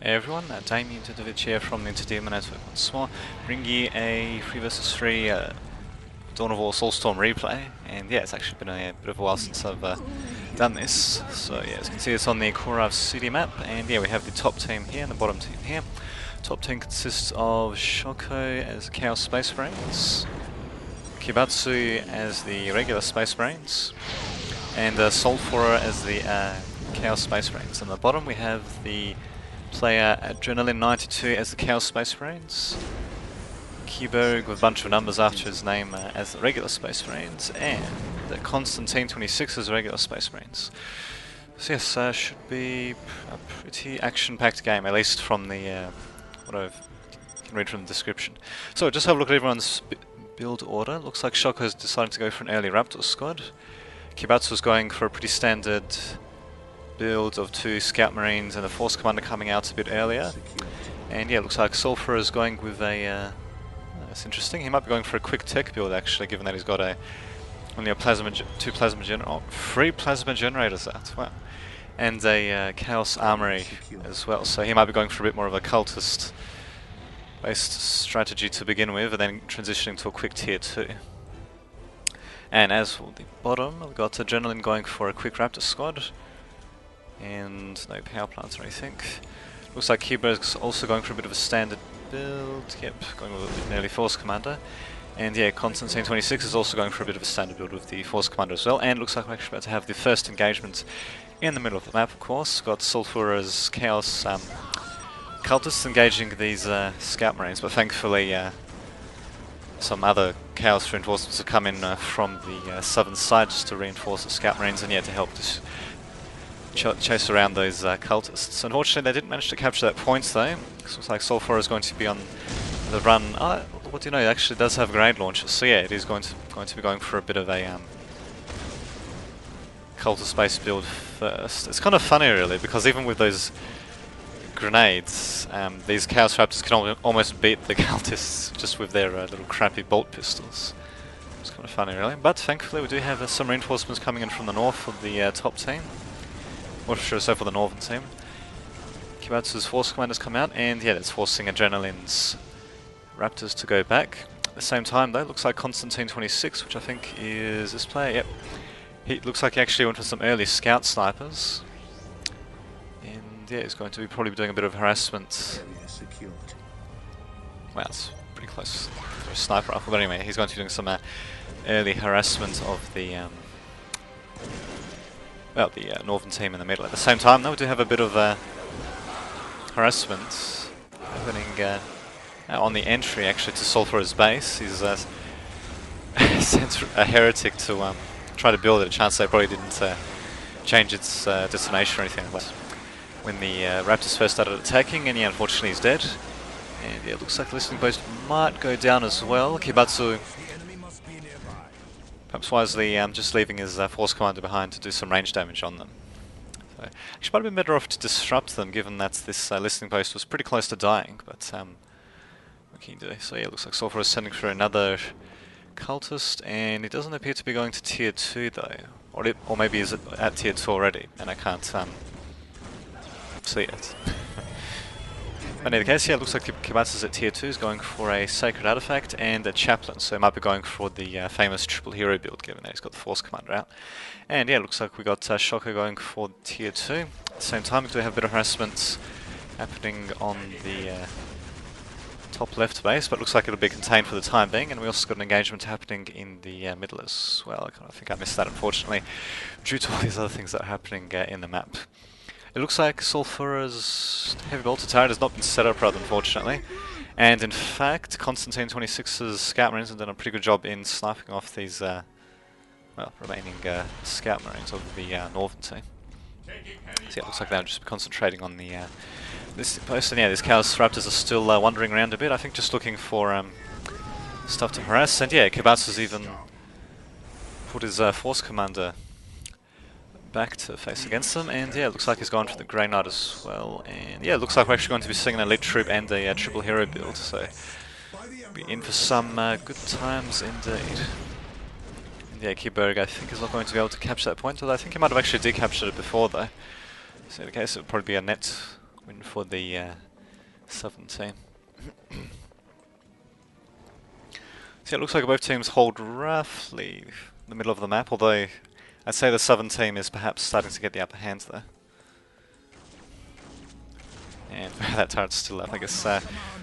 Hey everyone, Damien Tudovic here from the Entertainment Network once more, bringing you a 3 vs 3 Dawn of War Soulstorm replay. And yeah, it's actually been a bit of a while since I've done this. So yeah, as you can see, it's on the Kuarav city map, and yeah, we have the top team here and the bottom team here. Top team consists of Shoko as Chaos Space Brains, Kibatsu as the regular Space Brains, and Soulstorm as the Chaos Space Brains. And at the bottom we have the player Adrenaline 92 as the Chaos Space Brains, Keyberg with a bunch of numbers after his name as the regular Space Brains, and the Constantine 26 as the regular Space Brains. So yes, should be a pretty action-packed game, at least from the what I can read from the description. So just have a look at everyone's build order. Looks like Shoko's decided to go for an early Raptor squad. Kibatsu's going for a pretty standard build of 2 Scout Marines and a Force Commander coming out a bit earlier. And yeah, it looks like Sulfur is going with a... that's interesting. He might be going for a quick tech build actually, given that he's got only a two plasma generators. Oh, 3 plasma generators out. Wow. And a Chaos Armory as well. So he might be going for a bit more of a cultist based strategy to begin with, and then transitioning to a quick tier 2. And as for the bottom, we've got Adrenaline going for a quick Raptor squad. And no power plants or anything. Looks like Keyberg's also going for a bit of a standard build. Yep, going with an early Force Commander. And yeah, Constantine 26 is also going for a bit of a standard build with the Force Commander as well. And looks like we're actually about to have the first engagement in the middle of the map, of course. Got Sulfura's Chaos Cultists engaging these Scout Marines, but thankfully some other Chaos reinforcements have come in from the southern side just to reinforce the Scout Marines and yeah, to help chase around those cultists. Unfortunately, they didn't manage to capture that point though. Looks like Sulfur is going to be on the run. What do you know? It actually does have grenade launchers, so yeah, it is going to be going for a bit of a cultist base build first. It's kind of funny really, because even with those grenades, these Chaos Raptors can almost beat the cultists just with their little crappy bolt pistols. It's kind of funny really, but thankfully we do have some reinforcements coming in from the north of the top team. Or sure, so for the northern team. Kibatsu's Force Commanders come out, and yeah, that's forcing Adrenaline's Raptors to go back. At the same time though, looks like Constantine 26, which I think is this player, yep. He looks like he actually went for some early scout snipers. And yeah, he's going to be probably doing a bit of harassment. Wow, it's pretty close for a sniper rifle, but anyway, he's going to be doing some early harassment of the northern team in the middle. At the same time, though, we do have a bit of harassment happening on the entry, actually, to Sulfur's base. He's sent a heretic to try to build it. A chance they probably didn't change its destination or anything like that when the Raptors first started attacking, and yeah, unfortunately he's dead. And yeah, it looks like the listening post might go down as well. Kibatsu, perhaps wisely, just leaving his Force Commander behind to do some range damage on them. So, actually might have been better off to disrupt them, given that this listening post was pretty close to dying, but what can you do? So yeah, it looks like Sulfur is sending for another cultist, and it doesn't appear to be going to tier 2 though. Or maybe is it at tier 2 already, and I can't see it. But in any case, yeah, it looks like Kibatsu's at tier 2 is going for a Sacred Artifact and a Chaplain, so he might be going for the famous triple hero build, given that he's got the Force Commander out. And yeah, it looks like we got Shoko going for tier 2. At the same time, we do have a bit of harassment happening on the top left base, but it looks like it'll be contained for the time being, and we also got an engagement happening in the middle as well. I think I missed that, unfortunately, due to all these other things that are happening in the map. It looks like Sulfura's heavy bolter turret has not been set up rather, unfortunately. And in fact, Constantine 26's Scout Marines have done a pretty good job in sniping off these remaining Scout Marines of the northern team. So yeah, it looks like they'll just be concentrating on the this post. And yeah, these Chaos Raptors are still wandering around a bit, I think just looking for stuff to harass. And yeah, Kibatsu's even put his Force Commander back to face against them, and yeah, it looks like he's gone for the Grey Knight as well, and yeah, it looks like we're actually going to be seeing an elite troop and a triple hero build, so be in for some good times indeed. And yeah, Keyberg I think is not going to be able to capture that point, although I think he might have actually decaptured it before though. So in the case it would probably be a net win for the southern team. So it looks like both teams hold roughly the middle of the map, although I'd say the southern team is perhaps starting to get the upper hand there. And that turret's still up. I guess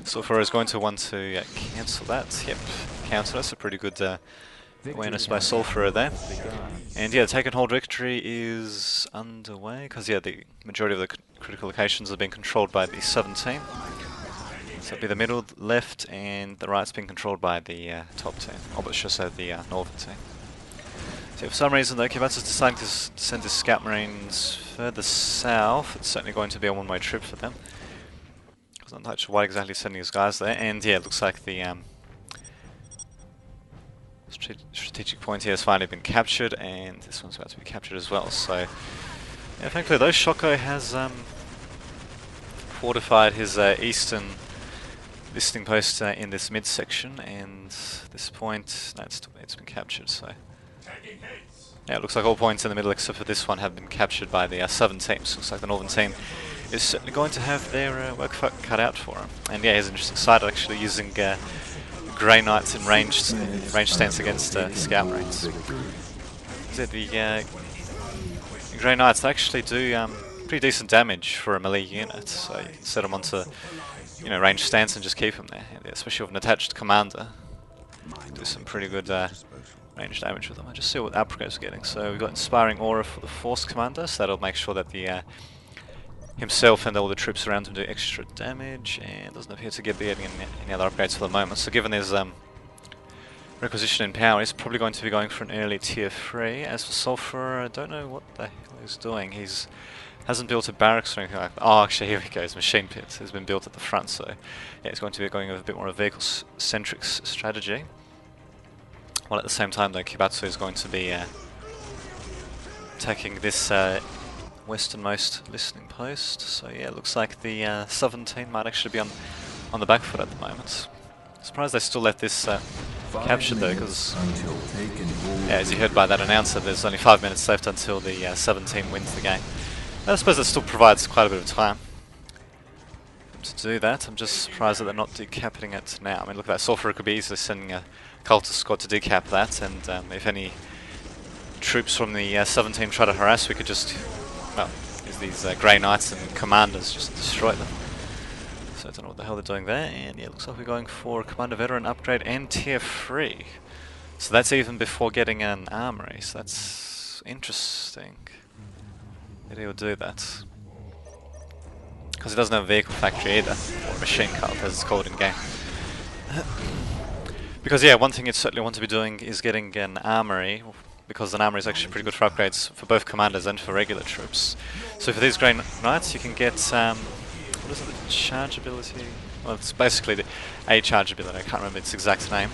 Sulfur is going to want to cancel that. Yep, cancel. That's a pretty good awareness by Sulfur there. And yeah, the take and hold victory is underway, because yeah, the majority of the critical locations are being controlled by the southern team. So it'll be the middle, left, and the right's being controlled by the top team. Or but should say the northern team. So for some reason though, Kibatsu's deciding to send his scout marines further south. It's certainly going to be a one-way trip for them. I'm not quite sure why exactly he's sending his guys there. And yeah, it looks like the strategic point here has finally been captured, and this one's about to be captured as well. So yeah, thankfully though, Shoko has fortified his eastern listening post in this midsection, and this point, no, it's been captured. So yeah, it looks like all points in the middle except for this one have been captured by the southern teams. Looks like the northern team is certainly going to have their work cut out for him. And yeah, here's an interesting side actually using Grey Knights in ranged stance against Scout Marines. The Grey Knights actually do pretty decent damage for a melee unit, so you can set them onto ranged stance and just keep them there, especially with an attached commander. Do some pretty good range damage with them. I just see what Alprogo's getting. So we've got Inspiring Aura for the Force Commander, so that'll make sure that the himself and all the troops around him do extra damage, and doesn't appear to get any other upgrades for the moment. So given his requisition in power, he's probably going to be going for an early tier 3. As for Sulfur, I don't know what the hell he's doing. Hasn't built a barracks or anything like that. Oh, actually, here we go. His machine pit has been built at the front, so yeah, he's going to be going with a bit more of a vehicle-centric strategy. While at the same time, though, Kibatsu is going to be attacking this westernmost listening post. So yeah, it looks like the southern team might actually be on the back foot at the moment. Surprised they still let this capture though, because yeah, as you heard by that announcer, there's only 5 minutes left until the southern team wins the game. I suppose that still provides quite a bit of time to do that. I'm just surprised that they're not decapping it now. I mean, look at that. Sulfur could be easily sending a cultist squad to decap that, and if any troops from the southern team try to harass, we could just, well, use these Grey Knights and commanders, just destroy them. So I don't know what the hell they're doing there, and yeah, it looks like we're going for Commander Veteran upgrade and tier 3. So that's even before getting an armory, so that's interesting. Maybe he'll do that. Because he doesn't have a vehicle factory either, or a machine cult as it's called in game. Because yeah, one thing you'd certainly want to be doing is getting an armory, because an armory is actually pretty good for upgrades for both commanders and for regular troops. So for these Grey Knights you can get, what is it, the charge ability? Well, it's basically a charge ability, I can't remember its exact name.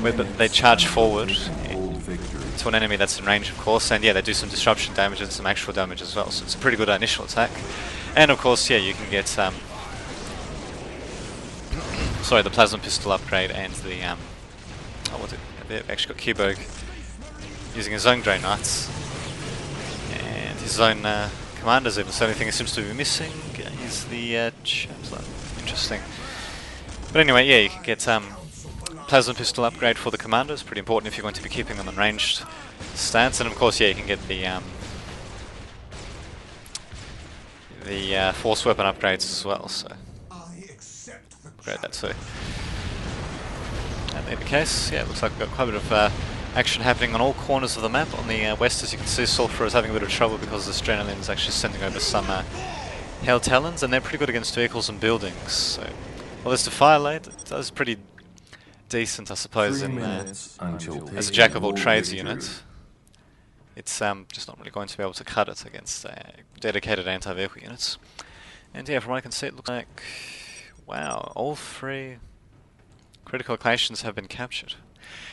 But they charge forward to an enemy that's in range, of course, and yeah, they do some disruption damage and some actual damage as well, so it's a pretty good initial attack. And of course, yeah, you can get the plasma pistol upgrade and the they've actually got Kyborg using his own Grey Knights and his own commanders even. So the only thing that seems to be missing is the Chancellor. Interesting. But anyway, yeah, you can get plasma pistol upgrade for the commanders, pretty important if you're going to be keeping them in ranged stance, and of course, yeah, you can get the force weapon upgrades as well. So upgrade that too. And in the case, yeah, it looks like we've got quite a bit of action happening on all corners of the map. On the west, as you can see, Sulfur is having a bit of trouble because the Adrenaline is actually sending over some Hell Talons, and they're pretty good against vehicles and buildings. So, well, there's the Firelade. It does pretty decent, I suppose, in as a jack of all trades unit. It's just not really going to be able to cut it against dedicated anti-vehicle units. And yeah, from what I can see, it looks like, wow, all 3 critical locations have been captured.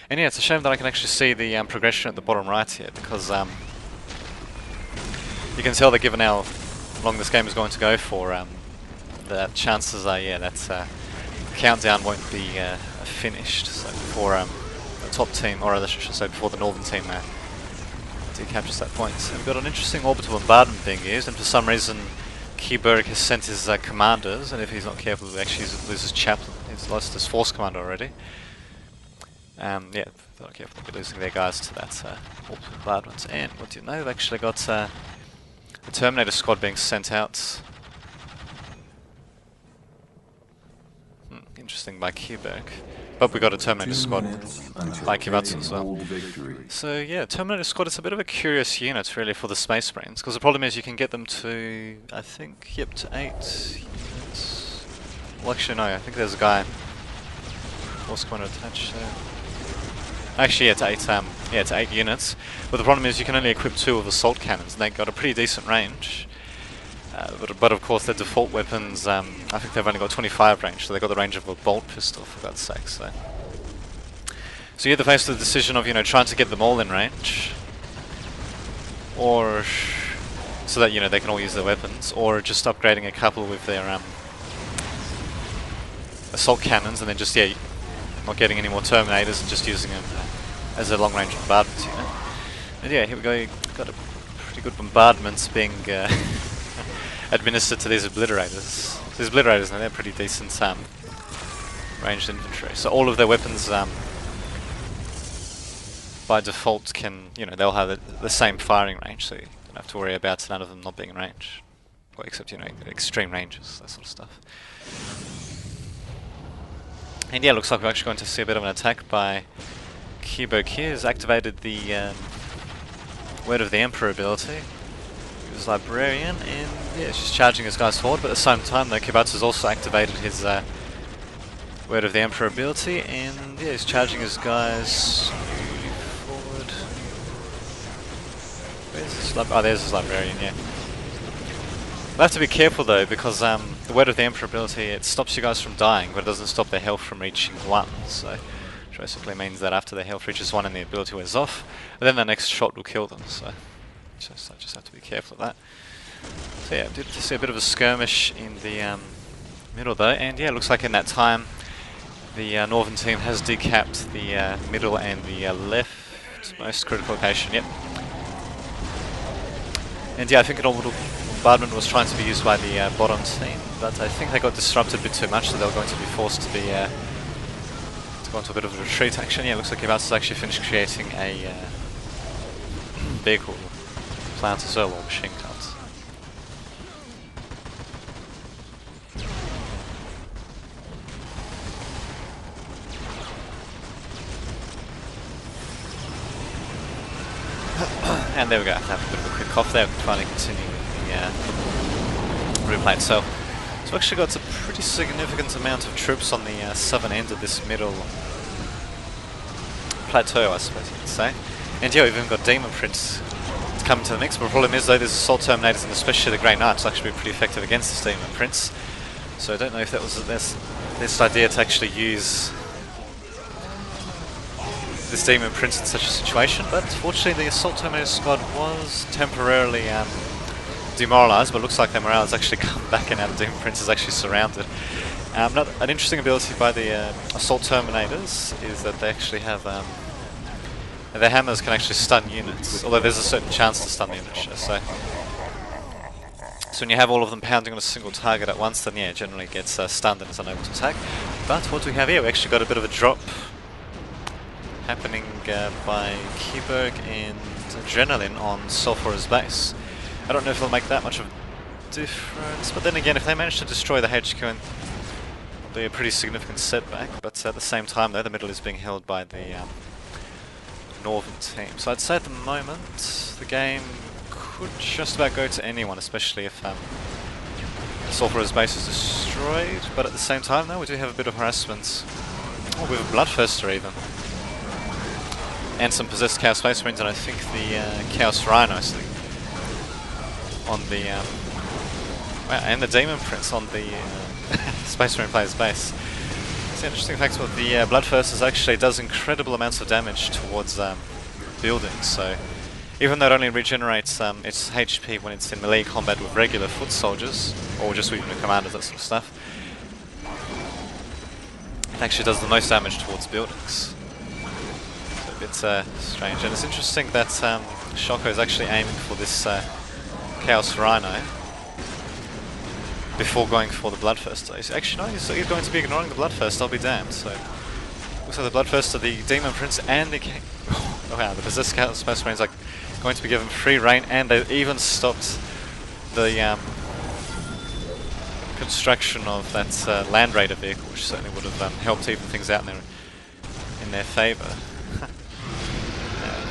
And yeah, it's a shame that I can actually see the progression at the bottom right here, because you can tell that given how long this game is going to go for, the chances are, yeah, that the countdown won't be finished. So before the top team, or I should say before the northern team decaptures that point. And we've got an interesting orbital bombardment being used, and for some reason Keyberg has sent his commanders, and if he's not careful, he actually loses chaplain. He's lost his force commander already. Yeah, if they're not careful, they'll be losing their guys to that bombardment. And what do you know? They've actually got a Terminator squad being sent out. Interesting by Keyberg. But we got a Terminator squad by Kibatsu as well. So yeah, Terminator squad is a bit of a curious unit really for the Space Marines, because the problem is you can get them to, I think, yep, to 8 units. Well actually no, I think there's a guy force commander attached there. Actually yeah, to 8 units. But the problem is you can only equip 2 of assault cannons, and they've got a pretty decent range. But of course their default weapons, I think they've only got 25 range, so they've got the range of a bolt pistol for God's sake. So you're either faced with the decision of, you know, trying to get them all in range, or so that, you know, they can all use their weapons, or just upgrading a couple with their assault cannons, and then just, yeah, not getting any more Terminators and just using them as a long range bombardment, you know. And yeah, here we go, got a pretty good bombardments being administered to these obliterators. These obliterators, now they're pretty decent ranged infantry. So all of their weapons by default can, you know, they'll have the same firing range, so you don't have to worry about none of them not being in range. Well, except, you know, extreme ranges, that sort of stuff. And yeah, looks like we're actually going to see a bit of an attack by Keyberg here. He's activated the Word of the Emperor ability. He was Librarian, and yeah, he's just charging his guys forward, but at the same time though, Kibatsu has also activated his Word of the Emperor ability, and yeah, he's charging his guys forward. Where's his oh, there's his Librarian, yeah. We'll have to be careful though, because the Word of the Emperor ability, it stops you guys from dying, but it doesn't stop their health from reaching 1, so which basically means that after their health reaches 1 and the ability wears off, then the next shot will kill them, so I just have to be careful of that. So yeah, did see a bit of a skirmish in the middle though, and yeah, looks like in that time the northern team has decapped the middle and the left most critical location, yep. And yeah, I think an orbital bombardment was trying to be used by the bottom team, but I think they got disrupted a bit too much, so they were going to be forced to be to go into a bit of a retreat action. Yeah, looks like Kibatsu's actually finished creating a vehicle plant as well, or machine guns. And there we go, have a bit of a quick cough there, we can finally continue with the replay itself. So we've actually got a pretty significant amount of troops on the southern end of this middle plateau, I suppose you could say. And yeah, we've even got Demon Prince to come into the mix, but the problem is though, there's Assault Terminators, and especially the Grey Knights will actually be pretty effective against this Demon Prince. So I don't know if that was the best idea to actually use this Demon Prince in such a situation, but fortunately the Assault Terminator squad was temporarily demoralised, but looks like their morale has actually come back, and now the Demon Prince is actually surrounded. An interesting ability by the Assault Terminators is that they actually have their hammers can actually stun units, although there's a certain chance to stun the units. So when you have all of them pounding on a single target at once, then yeah, it generally gets stunned and is unable to attack. But what do we have here? We actually got a bit of a drop happening by Keyberg and Adrenaline on Sulphur's base. I don't know if they'll make that much of a difference, but then again, if they manage to destroy the HQ, it'll be a pretty significant setback. But at the same time though, the middle is being held by the northern team. So I'd say at the moment, the game could just about go to anyone, especially if Sulphur's base is destroyed. But at the same time though, we do have a bit of harassment. Oh, with a Bloodthirster even. And some possessed Chaos Space Marines, and I think the Chaos Rhinos on the and the Demon Prince on the Space Marine player's base. It's an interesting fact about the Bloodthirst actually does incredible amounts of damage towards buildings. So even though it only regenerates its HP when it's in melee combat with regular foot soldiers, or just even the commanders, that sort of stuff, it actually does the most damage towards buildings. It's strange, and it's interesting that Shoko is actually aiming for this Chaos Rhino. before going for the Bloodthirster. Actually, no, he's going to be ignoring the Bloodthirster, I'll be damned. So, looks like the Bloodthirster, the Demon Prince, and the King. Oh wow, the Possessed Space Marines are going to be given free reign, and they even stopped the construction of that Land Raider vehicle, which certainly would have helped even things out in their favour.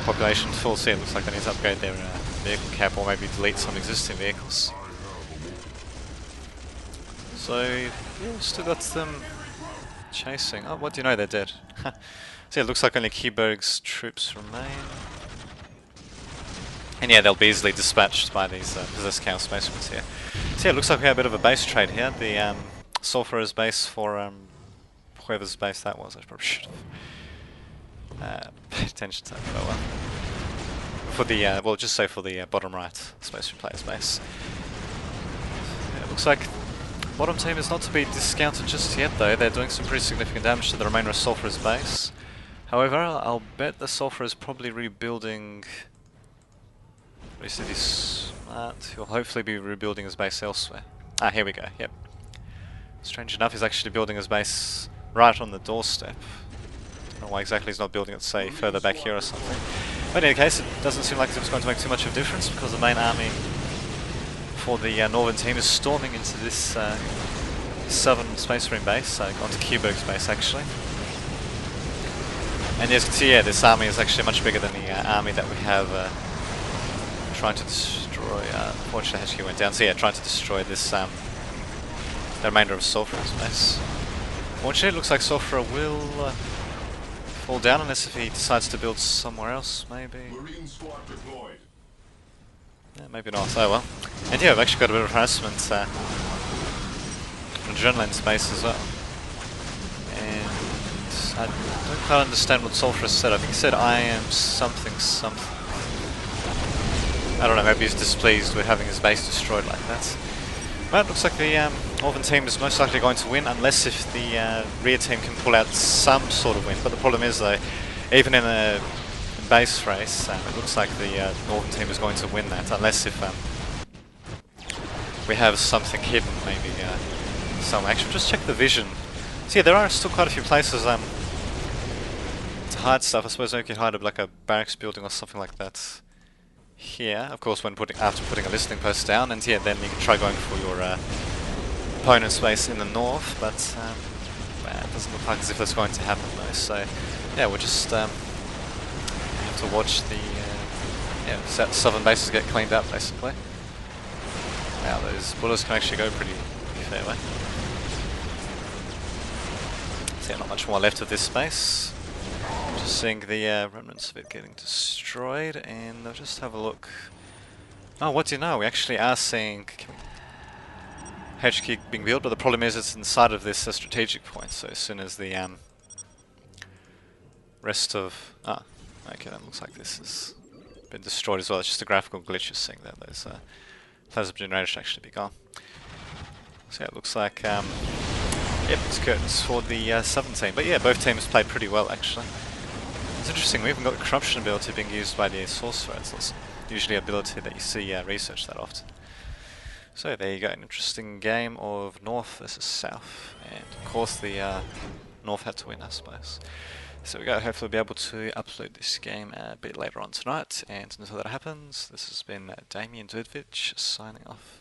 Population full, so it looks like they need to upgrade their vehicle cap or maybe delete some existing vehicles. So, yeah, still got them chasing. Oh, what do you know, they're dead. So yeah, it looks like only Keyberg's troops remain. And yeah, they'll be easily dispatched by these Possessed Chaos Space Marines here. So yeah, it looks like we have a bit of a base trade here. The Sulphur's base for whoever's base that was. I probably should have paid attention to that, but oh well. For the, well, just say for the bottom right Space Marine player's base. Yeah, it looks like bottom team is not to be discounted just yet though. They're doing some pretty significant damage to the remainder of Sulphur's base. However, I'll bet the Sulphur is probably rebuilding. Is he smart? He'll hopefully be rebuilding his base elsewhere. Ah, here we go, yep. Strange enough, he's actually building his base right on the doorstep. Don't know why exactly he's not building it, say, further back here or something. But in any case, it doesn't seem like it's going to make too much of a difference because the main army for the northern team is storming into this southern Space Marine base, onto Keyberg's base actually. And as you can see, yeah, this army is actually much bigger than the army that we have trying to destroy. Unfortunately, HQ went down. So yeah, trying to destroy this the remainder of Sulphur's base. Fortunately, it looks like Sulphur will fall down unless if he decides to build somewhere else, maybe. Yeah, maybe not. Oh well. And yeah, I've actually got a bit of harassment from Adrenaline space as well. And I don't quite understand what Sulphur said. I think he said I am something something. I don't know, maybe he's displeased with having his base destroyed like that. But it looks like the northern team is most likely going to win, unless if the rear team can pull out some sort of win. But the problem is though, even in a base race, it looks like the northern team is going to win that, unless if we have something hidden, maybe some action. Just check the vision. So yeah, there are still quite a few places to hide stuff. I suppose you could hide like a barracks building or something like that. Here, of course, when after putting a listening post down, and yeah, then you can try going for your opponent's base in the north, but it doesn't look like as if that's going to happen though. So yeah, we'll just have to watch the southern bases get cleaned up basically. Wow, those bullets can actually go pretty fair way. So yeah, not much more left of this space. Just seeing the remnants of it getting destroyed, and I'll just have a look. Oh, what do you know? We actually are seeing HQ being built, but the problem is it's inside of this strategic point, so as soon as the rest of... Ah, okay, that looks like this has been destroyed as well. It's just a graphical glitch just seeing that those plasma generators should actually be gone. So yeah, it looks like... yep, it's curtains for the southern team, but yeah, both teams played pretty well actually. It's interesting, we even got the corruption ability being used by the Sorcerer. It's not usually an ability that you see researched that often. So there you go, an interesting game of North versus South. And of course the North had to win, I suppose. So we go, hopefully we'll be able to upload this game a bit later on tonight. And until that happens, this has been Damien Dudvich signing off.